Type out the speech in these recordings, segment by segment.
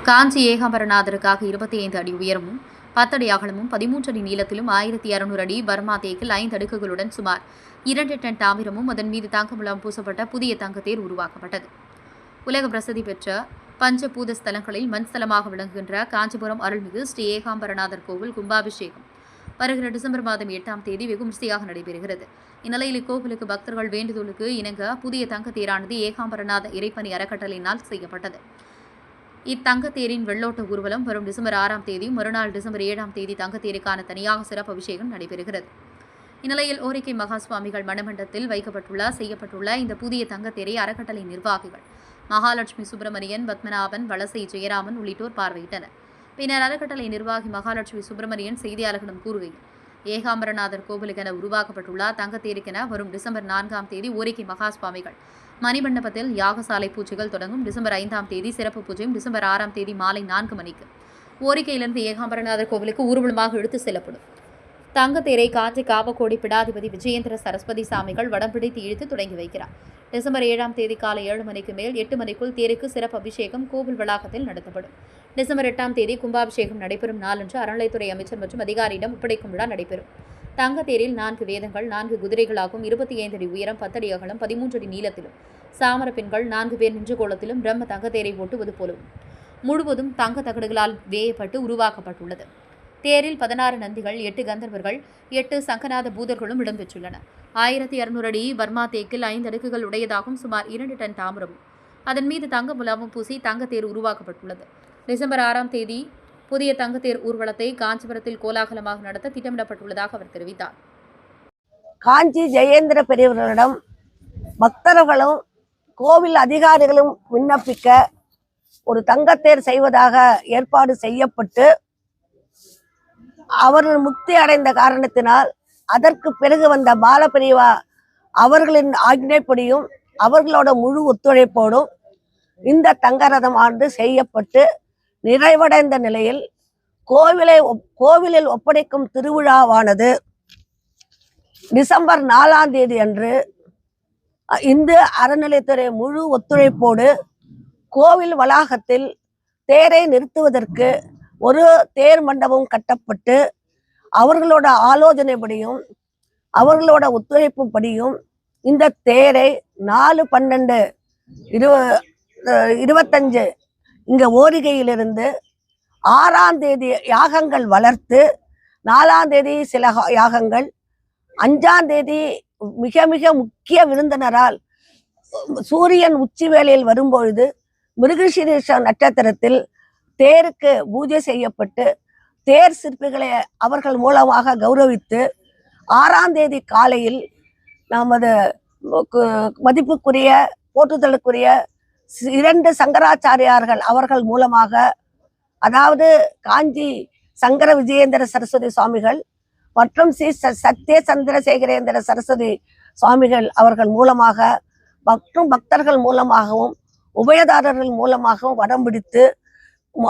காஞ்சி ஏகாம்பரநாதருக்காக 25 அடி உயரமும் 10 அடி அகலமும் 13 அடி நீளத்திலும் 1200 அடி பர்மா தேக்கில் 5 அடுக்குகளுடன் சுமார் 2 டன் தாமிரமும் அதன் மீது தங்கமுலாம் பூசப்பட்ட புதிய தங்கத்தேர் உருவாக்கப்பட்டது. உலக பிரசித்தி பெற்ற பஞ்சபூத ஸ்தலங்களில் மண்ஸ்தலமாக விளங்குகின்ற காஞ்சிபுரம் அருள்மிகு ஸ்ரீ ஏகாம்பரநாதர் கோவில் கும்பாபிஷேகம் வருகிற டிசம்பர் மாதம் 8ஆம் தேதி வெகு விமர்சையாக நடைபெறுகிறது. இந்நிலையில் இக்கோவிலுக்கு பக்தர்கள் வேண்டுதலுக்கு இணங்க புதிய தங்கத்தேரானது ஏகாம்பரநாத இறைப்பணி அறக்கட்டளையினால் செய்யப்பட்டது. இத்தங்கத்தேரின் வெள்ளோட்ட ஊர்வலம் வரும் டிசம்பர் 6ஆம் தேதி மறுநாள் டிசம்பர் 7ஆம் தேதி தங்கத்தேருக்கான தனியாக சிறப்பு அபிஷேகம் நடைபெறுகிறது. இந்நிலையில் ஓரிக்கை மகா சுவாமிகள் மணிமண்டபத்தில் செய்யப்பட்டுள்ள இந்த புதிய தங்கத்தேரை அறக்கட்டளை நிர்வாகிகள் மகாலட்சுமி சுப்பிரமணியன், பத்மநாபன், வலசை ஜெயராமன் உள்ளிட்டோர் பார்வையிட்டனர். பின்னர் அறக்கட்டளை நிர்வாகி மகாலட்சுமி சுப்பிரமணியன் செய்தியாளர்களிடம் கூறுகையில், ஏகாம்பரநாதர் கோவிலுக்கென உருவாக்கப்பட்டுள்ள தங்கத்தேருக்கென வரும் டிசம்பர் 4ஆம் தேதி ஓரிக்கை மகா சுவாமிகள் மணிமண்டபத்தில் யாகசாலை பூஜைகள் தொடங்கும். டிசம்பர் 5ஆம் தேதி சிறப்பு பூஜையும், டிசம்பர் 6ஆம் தேதி மாலை 4 மணிக்கு ஓரிக்கையிலிருந்து ஏகாம்பரநாதர் கோவிலுக்கு ஊர்வலமாக எடுத்து செல்லப்படும். தங்கத்தேரை காஞ்சி காவக்கோடி பிடாதிபதி விஜயேந்திர சரஸ்வதி சாமிகள் வடம் பிடித்து இழுத்து தொடங்கி வைக்கிறார். டிசம்பர் 7ஆம் தேதி காலை 7 மணிக்கு மேல் 8 மணிக்குள் தேருக்கு சிறப்பு அபிஷேகம் கோவில் வளாகத்தில் நடத்தப்படும். டிசம்பர் 8ஆம் தேதி கும்பாபிஷேகம் நடைபெறும் நாளன்று அறநிலைத்துறை அமைச்சர் மற்றும் அதிகாரியிடம் ஒப்படைக்கும் விழா நடைபெறும். தங்கத்தேரில் 4 வேதங்கள், 4 குதிரைகளாகும், 25 அடி உயரம், 10 அடி அகலம், 13 அடி நீளத்திலும் சாமர பெண்கள் 4 பேர் நின்று கோலத்திலும் பிரம்ம தங்கத்தேரை ஓட்டுவது போலவும் முழுவதும் தங்க தகடுகளால் வேயப்பட்டு உருவாக்கப்பட்டுள்ளது. தேரில் 16 நந்திகள், 8 கந்தர்வர்கள், 8 சங்கநாத பூதர்களும் இடம்பெற்றுள்ளன. 1200 அடி பர்மா தேக்கில் 5 அடுக்குகள் உடையதாகவும் சுமார் 2 டன் தாமிரமும் அதன் மீது தங்க முலாமும் பூசி தங்கத்தேர் உருவாக்கப்பட்டுள்ளது. டிசம்பர் 6ஆம் தேதி புதிய தங்கத்தேர் ஊர்வலத்தை காஞ்சிபுரத்தில் கோலாகலமாக நடத்த திட்டமிடப்பட்டுள்ளதாக அவர் தெரிவித்தார். காஞ்சி ஜெயேந்திர பெரியவர்களிடம் பக்தர்களும் கோவில் அதிகாரிகளும் விண்ணப்பிக்க ஒரு தங்கத்தேர் செய்வதாக ஏற்பாடு செய்யப்பட்டு அவர்கள் முக்தி அடைந்த காரணத்தினால் அதற்கு பிறகு வந்த பாலபிரிவா அவர்களின் ஆக்ஞைப்படியும் அவர்களோட முழு ஒத்துழைப்போடும் இந்த தங்கரதம் ஆண்டு செய்யப்பட்டு நிறைவடைந்த நிலையில் கோவிலில் ஒப்படைக்கும் திருவிழாவானது டிசம்பர் 4ஆம் தேதி அன்று இந்து அறநிலைத்துறை முழு ஒத்துழைப்போடு கோவில் வளாகத்தில் தேரை நிறுத்துவதற்கு ஒரு தேர் மண்டபம் கட்டப்பட்டு அவர்களோட ஆலோசனைப்படியும் அவர்களோட ஒத்துழைப்பு படியும் இந்த தேரை 4/12/25 இங்க ஓரிகையிலிருந்து 6ஆம் தேதி யாகங்கள் வளர்த்து 4ஆம் தேதி சில யாகங்கள் 5ஆம் தேதி மிக மிக முக்கிய விருந்தினரால் சூரியன் உச்சி வேளையில் வரும்பொழுது மிருகசீரிஷ நட்சத்திரத்தில் தேருக்கு பூஜை செய்யப்பட்டு தேர் சிற்பிகளை அவர்கள் மூலமாக கௌரவித்து 6ஆம் தேதி காலையில் நமது மதிப்புக்குரிய போற்றுதலுக்குரிய 2 சங்கராச்சாரியார்கள் அவர்கள் மூலமாக, அதாவது காஞ்சி சங்கர விஜயேந்திர சரஸ்வதி சுவாமிகள் மற்றும் ஸ்ரீ சத்ய சந்திரசேகரேந்திர சரஸ்வதி சுவாமிகள் அவர்கள் மூலமாக மற்றும் பக்தர்கள் மூலமாகவும் உபயதாரர்கள் மூலமாகவும் வடம் பிடித்து,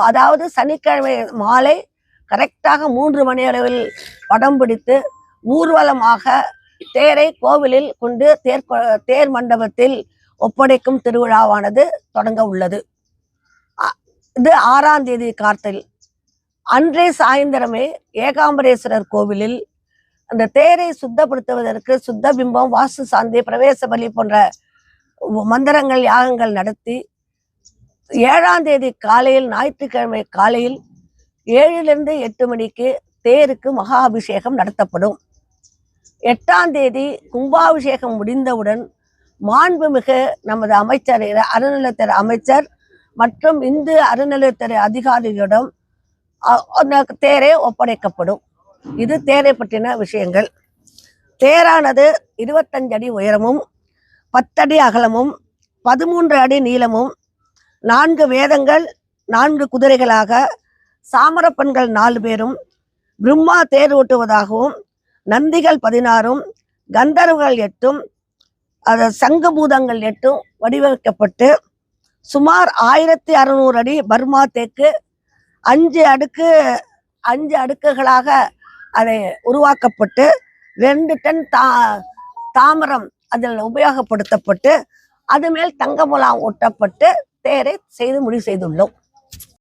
அதாவது சனிக்கிழமை மாலை கரெக்டாக 3 மணி அளவில் வடம் பிடித்து ஊர்வலமாக தேரை கோவிலில் கொண்டு தேர் மண்டபத்தில் ஒப்படைக்கும் திருவிழாவானது தொடங்க உள்ளது. இது 6ஆம் தேதி கார்த்தில் அன்றே சாயந்தரமே ஏகாம்பரேஸ்வரர் கோவிலில் அந்த தேரை சுத்தப்படுத்துவதற்கு சுத்த பிம்பம், வாஸ்து சாந்தி, பிரவேச பலி போன்ற மந்திரங்கள் யாகங்கள் நடத்தி 7ஆம் தேதி காலையில் ஞாயிற்றுக்கிழமை காலையில் 7லிருந்து 8 மணிக்கு தேருக்கு மகா அபிஷேகம் நடத்தப்படும். 8ஆம் தேதி கும்பாபிஷேகம் முடிந்தவுடன் மாண்புமிகு நமது அமைச்சர், அறநிலையத்துறை அமைச்சர் மற்றும் இந்து அறநிலையத்துறை அதிகாரிகளிடம் தேரை ஒப்படைக்கப்படும். இது தேரை பற்றின விஷயங்கள். தேரானது 25 அடி உயரமும் 10 அடி அகலமும் 13 அடி நீளமும் 4 வேதங்கள் 4 குதிரைகளாக சாமர பெண்கள் 4 பேரும் பிரம்மா தேர் ஓட்டுவதாகவும் நந்திகள் 16 கந்தர்வர்கள் 8 சங்கபூதங்கள் 8 வடிவமைக்கப்பட்டு சுமார் 1600 அடி பர்மா தேக்கு 5 அடுக்குகளாக அதை உருவாக்கப்பட்டு 2 டன் தாமிரம் அதில் உபயோகப்படுத்தப்பட்டு அது மேல் தங்க முலாம் ஒட்டப்பட்டு தேரை செய்து முடிவு செய்துள்ளோம்.